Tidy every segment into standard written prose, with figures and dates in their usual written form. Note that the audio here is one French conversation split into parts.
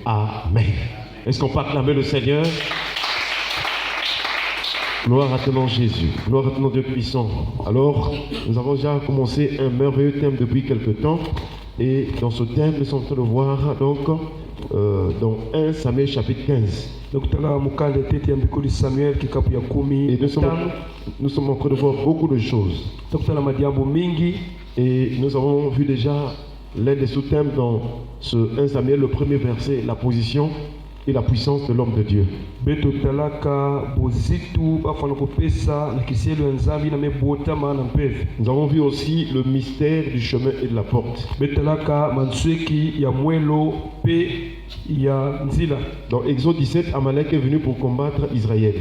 Amen. Est-ce qu'on peut acclamer le Seigneur? Gloire à ton nom Jésus, gloire à ton nom Dieu puissant. Alors, nous avons déjà commencé un merveilleux thème depuis quelque temps. Et dans ce thème, nous sommes en train de voir donc dans 1 Samuel chapitre 15. Et nous sommes en train de voir beaucoup de choses. Et nous avons vu déjà l'un des sous-thèmes dans ce 1 Samuel, le premier verset, la position et la puissance de l'homme de Dieu. Nous avons vu aussi le mystère du chemin et de la porte. Dans Exode 17, Amalek est venu pour combattre Israël.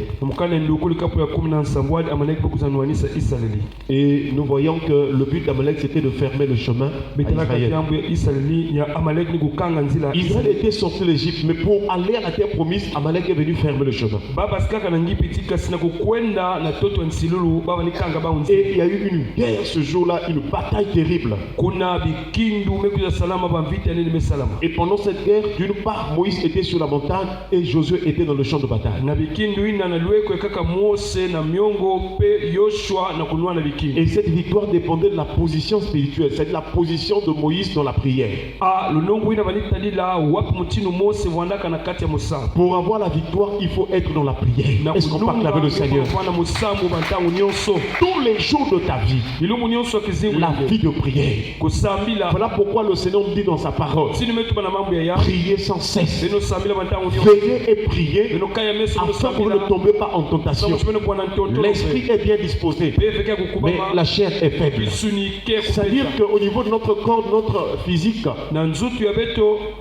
Et nous voyons que le but d'Amalek c'était de fermer le chemin à Israël. Israël était sorti de l'Égypte, mais pour aller à la terre promise, Amalek est venu fermer le chemin. Et il y a eu une guerre ce jour-là, une bataille terrible. Et pendant cette guerre, d'une part, Moïse était sur la montagne et Josué était dans le champ de bataille. Et cette victoire dépendait de la position spirituelle, c'est-à-dire la position de Moïse dans la prière. Pour avoir la victoire, il faut être dans la prière. Est-ce qu'on peut acclamer le Seigneur? Tous les jours de ta vie, la vie de prière. Voilà pourquoi le Seigneur dit dans sa parole, priez sans cesse. Veillez et priez afin que vous ne tombez pas en tentation. L'esprit est bien disposé, mais la chair est faible. C'est-à-dire qu'au niveau de notre corps, de notre physique,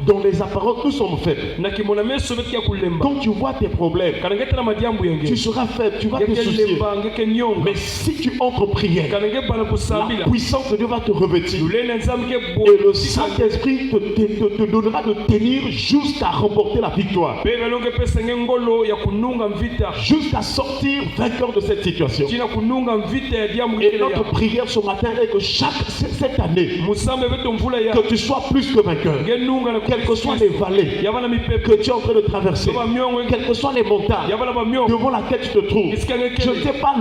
dans les apparences, nous sommes faibles. Quand tu vois tes problèmes, tu seras faible, tu vas te soucier. Mais si tu entres en prière, la puissance de Dieu va te revêtir. Et le Saint-Esprit te donnera de tenir jusqu'à remporter la victoire. Jusqu'à sortir vainqueur de cette situation. Et notre prière ce matin est que cette année, que tu sois plus que vainqueur. Quelles que soient les vallées que tu es en train de traverser, quelles que soient les montagnes devant laquelle tu te trouves. Je ne sais pas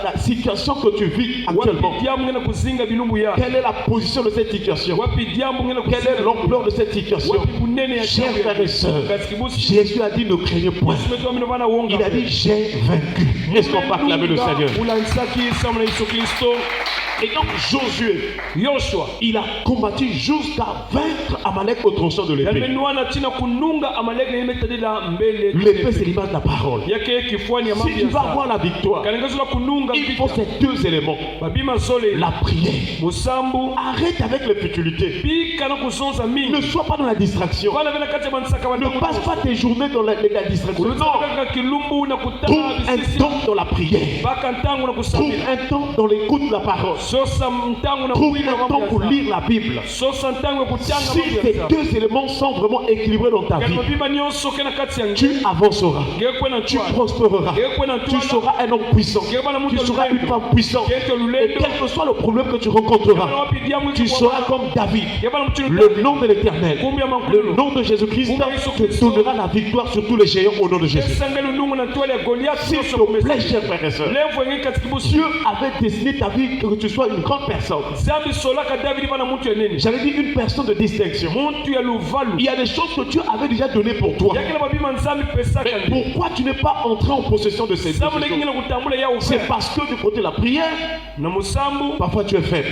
la situation que tu vis actuellement. Quelle est la position de cette situation? Quelle est l'ampleur de cette situation? Chers frères et sœurs, Jésus a dit ne craignez point. Il a dit j'ai vaincu. Est-ce qu'on peut acclamer le Seigneur? Et donc Josué, il a combattu jusqu'à vaincre Amalek au tronçon de l'épée. L'épée c'est l'image de la parole. Si tu vas avoir la victoire, il faut ces deux éléments. La prière. Arrête avec les futilités. Ne sois pas dans la distraction. Ne passe pas tes journées dans la distraction. Non. Trouve un temps dans la prière. Trouve un temps dans l'écoute de la parole. Trouve un temps pour lire la Bible. Si ces deux éléments sont vraiment équilibrés dans ta vie, tu avanceras, tu prospéreras, tu seras un homme puissant, tu seras une femme puissante. Et quel que soit le problème que tu rencontreras, tu seras comme David. Le nom de l'Éternel, le nom de Jésus-Christ te donnera la victoire sur tous les géants au nom de Jésus. S'il te plaît, chers frères et sœurs, Dieu avait destiné ta vie que tu sois une grande personne. J'avais dit une personne de distinction. Il y a des choses que Dieu avait déjà données pour toi. Mais pourquoi tu n'es pas entré en possession de ces choses? C'est parce que du côté de la prière, parfois tu es faible.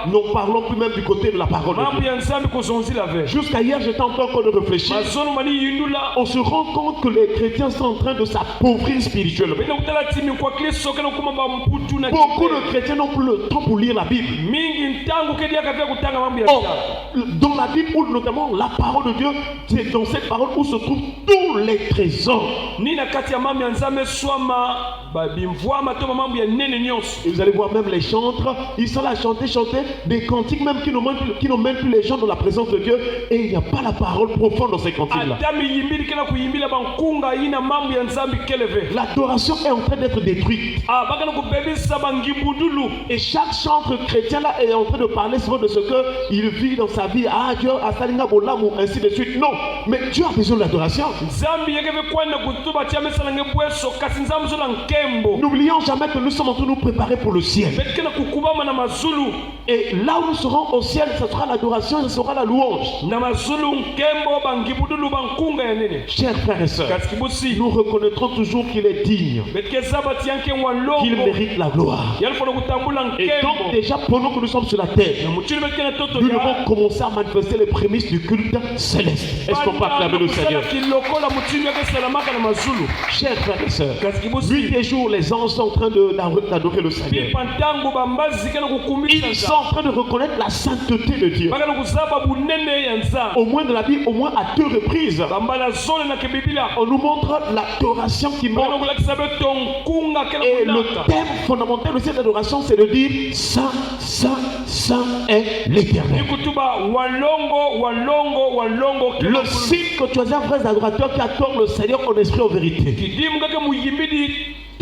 Nous parlons plus même du côté de la parole de Dieu. Jusqu'à hier, j'étais en train de réfléchir. On se rend compte que les chrétiens sont en train de s'appauvrir spirituellement. Beaucoup de chrétiens n'ont plus le temps pour lire la Bible. Dans la Bible, où notamment la parole de Dieu, c'est dans cette parole où se trouvent tous les trésors. Et vous allez voir même les chantres, ils sont là à chanter des cantiques même qui n'emmènent plus les gens dans la présence de Dieu, et il n'y a pas la parole profonde dans ces cantiques-là. L'adoration est en train d'être détruite. Et chaque chantre chrétien là est en train de parler souvent de ce qu'il vit dans sa vie. Ah, Dieu a salinga bolam ou ainsi de suite. Non, mais Dieu a besoin de l'adoration. N'oublions jamais que nous sommes en train de nous préparer pour le ciel. Et là où nous serons au ciel, ce sera l'adoration, ce sera la louange. Chers frères et sœurs, nous reconnaîtrons toujours qu'il est digne, qu'il mérite la gloire. Et donc déjà pendant que nous sommes sur la terre, nous devons commencer à manifester les prémices du culte céleste. Est-ce qu'on peut acclamer le Seigneur? Chers frères et sœurs, nuit et jour les anges sont en train d'adorer le Seigneur. Ils sont en train de reconnaître la sainteté de Dieu. Au moins de la Bible, au moins à 2 reprises, on nous montre l'adoration qui monte. Et le thème fondamental de cette adoration, c'est de dire Saint, Saint, Saint est l'Éternel. Le signe que tu as un vrai adorateur qui adore le Seigneur en esprit en vérité,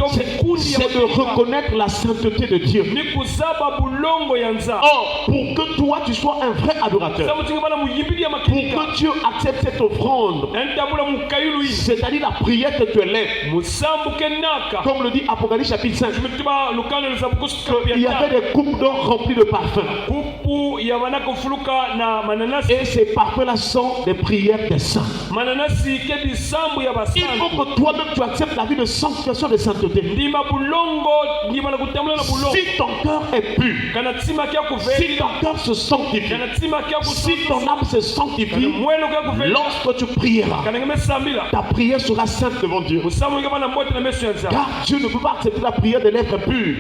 c'est de reconnaître la sainteté de Dieu. Or, pour que toi tu sois un vrai adorateur, pour que Dieu accepte cette offrande, c'est-à-dire la prière que tu élèves, comme le dit Apocalypse chapitre 5, il y avait des coupes d'or remplies de parfums. Et ces parfums-là sont des prières des saints. Il faut que toi-même tu acceptes la vie de sanctification de sainteté. Si ton cœur est pur, si ton cœur se sanctifie, si ton âme se sanctifie, lorsque tu prieras, ta prière sera sainte devant Dieu. Car Dieu ne peut pas accepter la prière de l'être pur.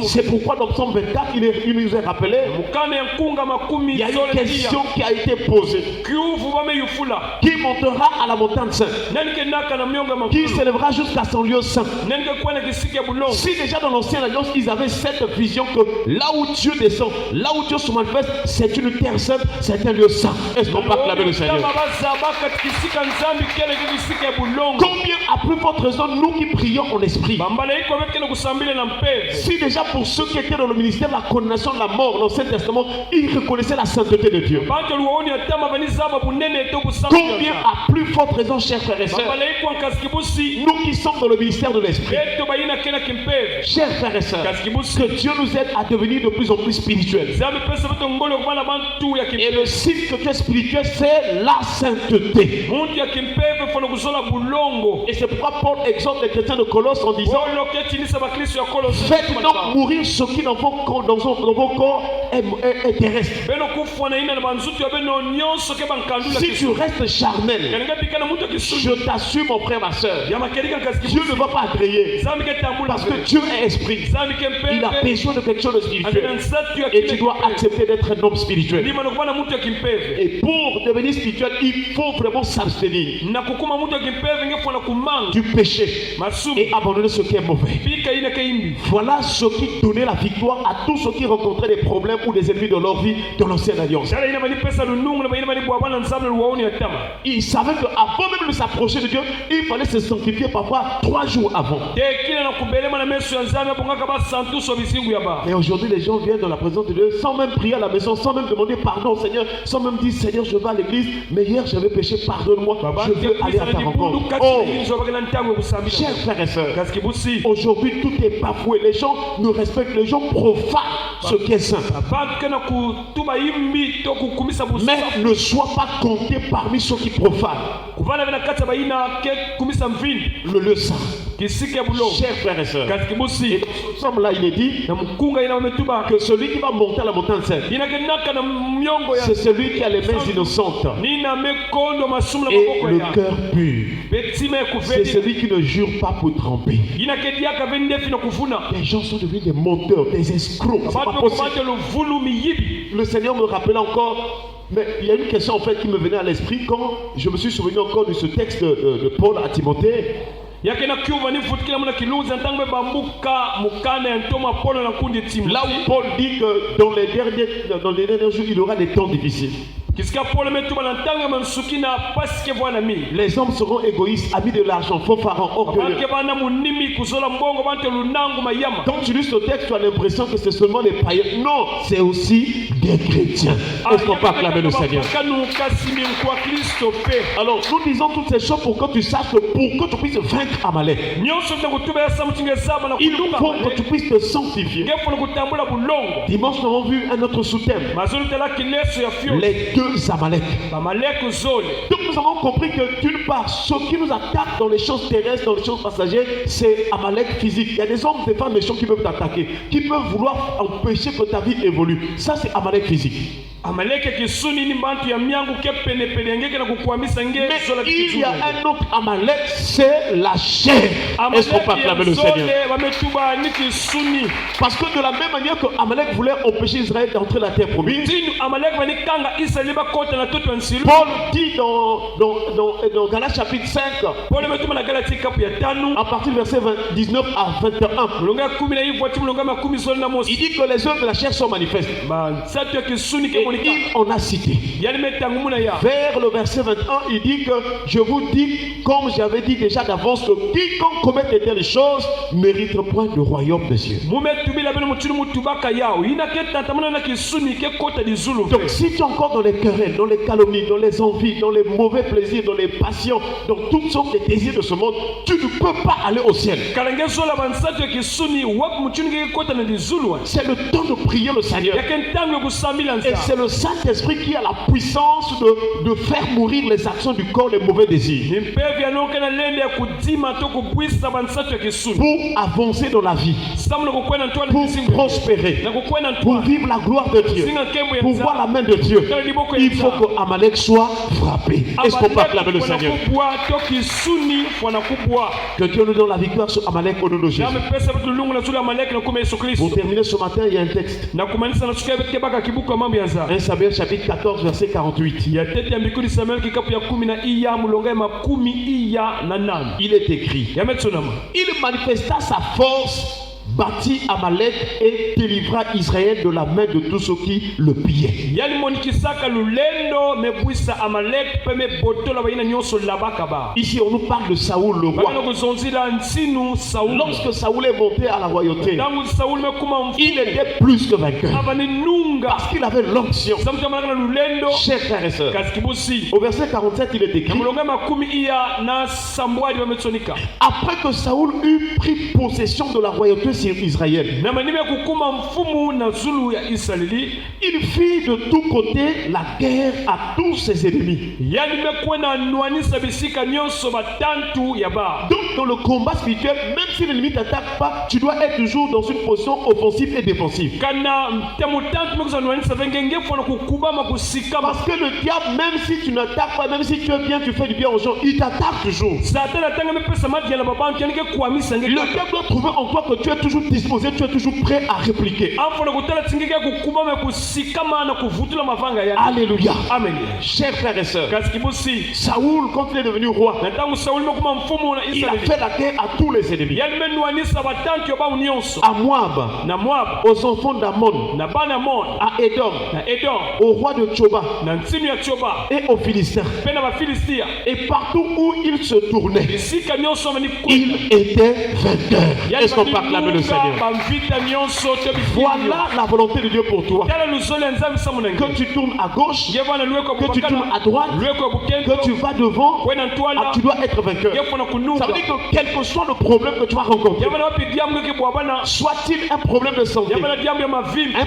C'est pourquoi dans Psaume 24, il nous est rappelé, il y a une question qui a été posée. Qui montera à la montagne sainte? Qui s'élèvera jusqu'à son lieu saint? Si déjà dans l'ancienne alliance ils avaient cette vision que là où Dieu descend, là où Dieu se manifeste, c'est une terre sainte, c'est un lieu saint. Est-ce qu'on peut acclamer le Seigneur? Combien a plus forte raison nous qui prions en esprit? Si déjà pour ceux qui étaient dans le ministère de la condamnation de la mort, l'Ancien Testament, ils reconnaissaient la sainteté de Dieu. Combien a plus forte raison, chers frères et sœurs, nous qui sommes dans le ministère de l'Esprit, chers frères et sœurs, que Dieu nous aide à devenir de plus en plus spirituels. Et le signe que tu es spirituel, c'est la sainteté. Et c'est pourquoi Paul exhorte les chrétiens de Colosse en disant: faites donc mourir ce qui dans vos corps est terrestre. Si tu restes charnel, je t'assure mon frère, ma soeur, Dieu ne va pas agréer, parce que Dieu est esprit. Il a besoin de quelque chose de spirituel, et tu dois accepter d'être un homme spirituel. Et pour devenir spirituel, il faut vraiment s'abstenir du péché et abandonner ce qui est mauvais. Voilà ce qui donnait la victoire à tous ceux qui rencontraient des problèmes ou des ennemis de leur vie dans l'ancienne alliance. Ils savaient qu'avant même de s'approcher de Dieu, il fallait se sanctifier parfois 3 jours avant. Et aujourd'hui, les gens viennent dans la présence de Dieu sans même prier à la maison, sans même demander pardon au Seigneur, sans même dire: Seigneur, je vais à l'église, mais hier j'avais péché, pardonne-moi, je veux aller à ta rencontre. Oh, chers frères et sœurs, aujourd'hui tout est bafoué. Les gens ne respectent, les gens profanent ce qui est saint. Mais ne sois pas compté parmi ceux qui profanent le lieu saint. Chers frères et sœurs, et dans ce psaume-là, il est dit que celui qui va monter à la montagne sainte, c'est celui qui a les mains innocentes et le cœur pur. C'est celui qui ne jure pas pour tromper. Les gens sont devenus des menteurs, des escrocs. C'est pas possible. Le Seigneur me rappelait encore. Mais il y a une question en fait qui me venait à l'esprit quand je me suis souvenu encore de ce texte de Paul à Timothée. Là où Paul dit que dans les derniers jours, il y aura des temps difficiles. Les hommes seront égoïstes, amis de l'argent, faux pharaons, orgueilleux. Quand tu lis ce texte, tu as l'impression que c'est seulement les païens. Non, c'est aussi des chrétiens. Est-ce qu'on peut acclamer le Seigneur? Alors, nous disons toutes ces choses pour que tu saches que pour que tu puisses vaincre Amalek, il faut que tu puisses te sanctifier. Dimanche, nous avons vu un autre sous-thème. Les deux Amalek. Donc nous avons compris que d'une part, ce qui nous attaque dans les choses terrestres, dans les choses passagères, c'est Amalek physique. Il y a des hommes, des femmes méchants qui peuvent t'attaquer, qui peuvent vouloir empêcher que ta vie évolue. Ça, c'est Amalek physique. Mais il y a un autre Amalek, c'est la chair. Est-ce qu'on peut acclamer le Seigneur? Parce que de la même manière que Amalek voulait empêcher Israël d'entrer dans la terre promise, Paul dit dans Galates chapitre 5, à partir du verset 19 à 21, il dit que les œuvres de la chair sont manifestes. Et il en a cité. Vers le verset 21, il dit que je vous dis, comme j'avais dit déjà d'avance, que quiconque commet de telles choses mérite point le royaume des cieux. Donc si tu es encore dans les querelles, dans les calomnies, dans les envies, dans les mauvais plaisirs, dans les passions, dans toutes sortes de désirs de ce monde, tu ne peux pas aller au ciel. C'est le temps de prier le Seigneur. Et c'est le Saint-Esprit qui a la puissance de faire mourir les actions du corps, les mauvais désirs. Pour avancer dans la vie, pour prospérer, pour vivre la gloire de Dieu, pour voir la main de Dieu, il faut que Amalek soit frappé. Est-ce qu'on peut acclamer le Seigneur? Que Dieu nous donne la victoire sur Amalek au nom de Jésus. Pour terminer ce matin, il y a un texte. 1 Samuel chapitre 14 verset 48. Il est écrit: il manifesta sa force, bâtit Amalek et délivra Israël de la main de tous ceux qui le pillaient. Ici on nous parle de Saoul le roi. Lorsque Saoul est monté à la royauté, il était plus que vainqueur parce qu'il avait l'onction. Chers frères et sœurs, au verset 47 il est écrit: après que Saoul eut pris possession de la royauté sur Israël, il fit de tous côtés la guerre à tous ses ennemis. Donc dans le combat spirituel, même si l'ennemi ne t'attaque pas, tu dois être toujours dans une position offensive et défensive. Parce que le diable, même si tu n'attaques pas, même si tu es bien, tu fais du bien aux gens, il t'attaque toujours. Le diable doit trouver en toi que tu es toujours disposé, tu es toujours prêt à répliquer. Alléluia. Amen. Chers frères et sœurs, Saoul, quand il est devenu roi, il a fait la guerre à tous les ennemis. À Moab, aux enfants d'Ammon, à Édom, au roi de Tchoba et aux Philistins. Et partout où il se tournait, il était vainqueur. Est-ce qu'on peut acclamer le Seigneur? Voilà la volonté de Dieu pour toi. Que tu tournes à gauche, que tu tournes à droite, que tu vas devant, tu dois être vainqueur. Ça veut dire que quel que soit le problème que tu vas rencontrer, soit-il un problème de santé, un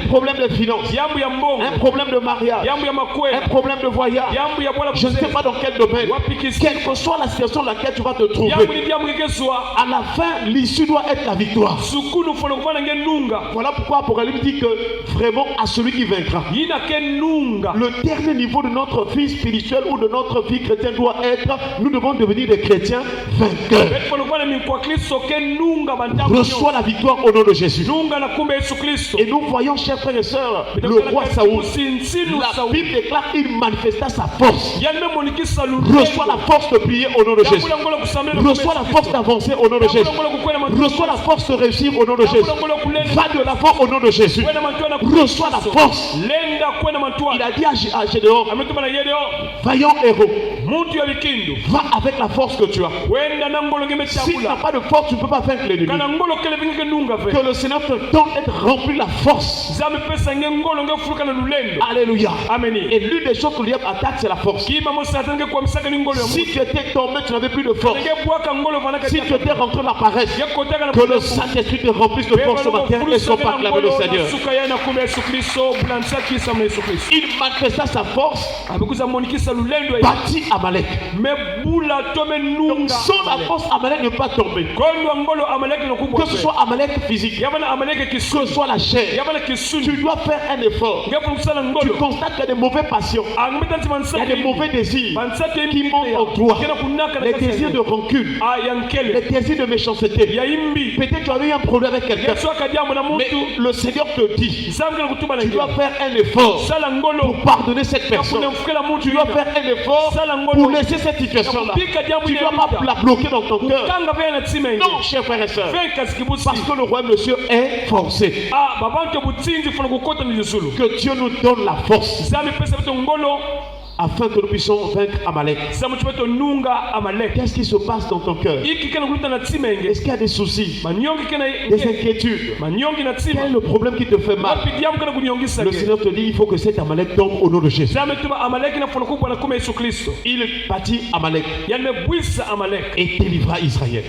problème de finances, un problème de mariage, un problème de voyage, je ne sais pas dans quel domaine, quelle que soit la situation dans laquelle tu vas te trouver, à la fin, l'issue doit être la victoire. Voilà pourquoi Apocalypse dit que vraiment à celui qui vaincra. Le dernier niveau de notre vie spirituelle ou de notre vie chrétienne doit être, nous devons devenir des chrétiens vainqueurs. Reçois la victoire au nom de Jésus. Et nous voyons, chers frères et sœurs, le roi Saoul. La Bible déclare qu'il manifesta sa force. Reçois la force de prier au nom de Jésus. Reçois la force d'avancer au nom de Jésus. Reçois la force de réussir au nom de Jésus. Va de l'avant au nom de Jésus. Reçois la force. Il a dit à Gédéon, vaillant héros, va avec la force que tu as. Si tu n'as pas de force, tu ne peux pas vaincre l'ennemi. Que le Seigneur te donne d'être rempli de la force. Alléluia. Et l'une des choses que le diable attaque, c'est la force. Si tu étais tombé, tu n'avais plus de force. Si tu étais rentré dans la paresse, que le Saint-Esprit te remplisse de force ce matin et soit acclamé le Seigneur. Il manifesta sa force, bâtit Amalek. Donc sans la force, Amalek ne peut pas tomber. Que ce soit Amalek physique, que ce soit la chair, tu dois faire un effort. Tu constates qu'il y a des mauvais passions, il y a des mauvais désirs qui montent en toi. Les désirs de rancune, les désirs de méchanceté. Peut-être tu as eu un problème avec quelqu'un, mais le Seigneur te dit, tu dois faire un effort pour pardonner cette personne. Tu dois faire un effort pour laisser cette situation-là. Tu ne dois pas la bloquer dans ton cœur. Non, chers frères et sœurs, parce que le royaume de Dieu est forcé. Que Dieu nous donne la force afin que nous puissions vaincre Amalek. Qu'est-ce qui se passe dans ton cœur? Est-ce qu'il y a des soucis, des inquiétudes? Quel est le problème qui te fait mal? Le Seigneur te dit, il faut que cet Amalek tombe au nom de Jésus. Il bâtit Amalek et délivra Israël.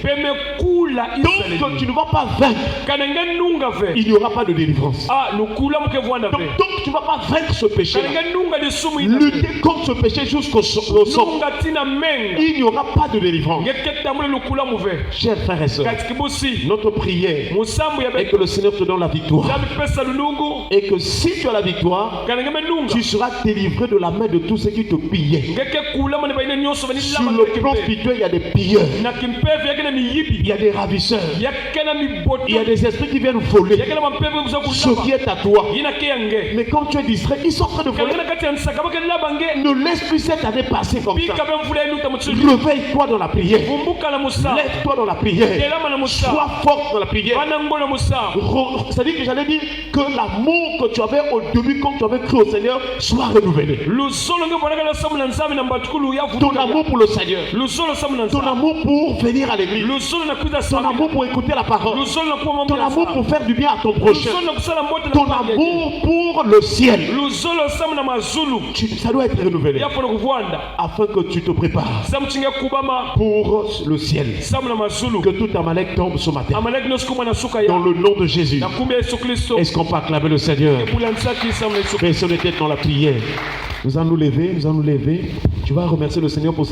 Donc tu ne vas pas vaincre, il n'y aura pas de délivrance. Donc tu ne vas pas vaincre ce péché, lutter contre ce péché jusqu'au sang. Il n'y aura pas de délivrance. Chers frères et sœurs, notre prière est que le Seigneur te donne la victoire. Et que si tu as la victoire, tu seras délivré de la main de tous ceux qui te pillaient. Sur le plan spirituel, il y a des pilleurs, il y a des ravisseurs, il y a des esprits qui viennent voler ce qui est à toi. Mais quand tu es distrait, ils sont en train de voler. Ne laisse plus cette année passer comme ça. Réveille-toi dans la prière. Lève-toi dans la prière. Sois fort dans la prière. C'est-à-dire que j'allais dire que l'amour que tu avais au début quand tu avais cru au Seigneur soit renouvelé. Ton amour pour le Seigneur, ton amour pour venir à l'église, ton amour pour écouter la parole, ton amour pour faire du bien à ton prochain, ton amour pour le ciel, ça doit être renouvelé afin que tu te prépares pour le ciel. Que tout Amalek tombe ce matin dans le nom de Jésus. Est-ce qu'on peut acclamer le Seigneur? Baissons les têtes dans la prière. Nous allons nous lever. Tu vas remercier le Seigneur pour sa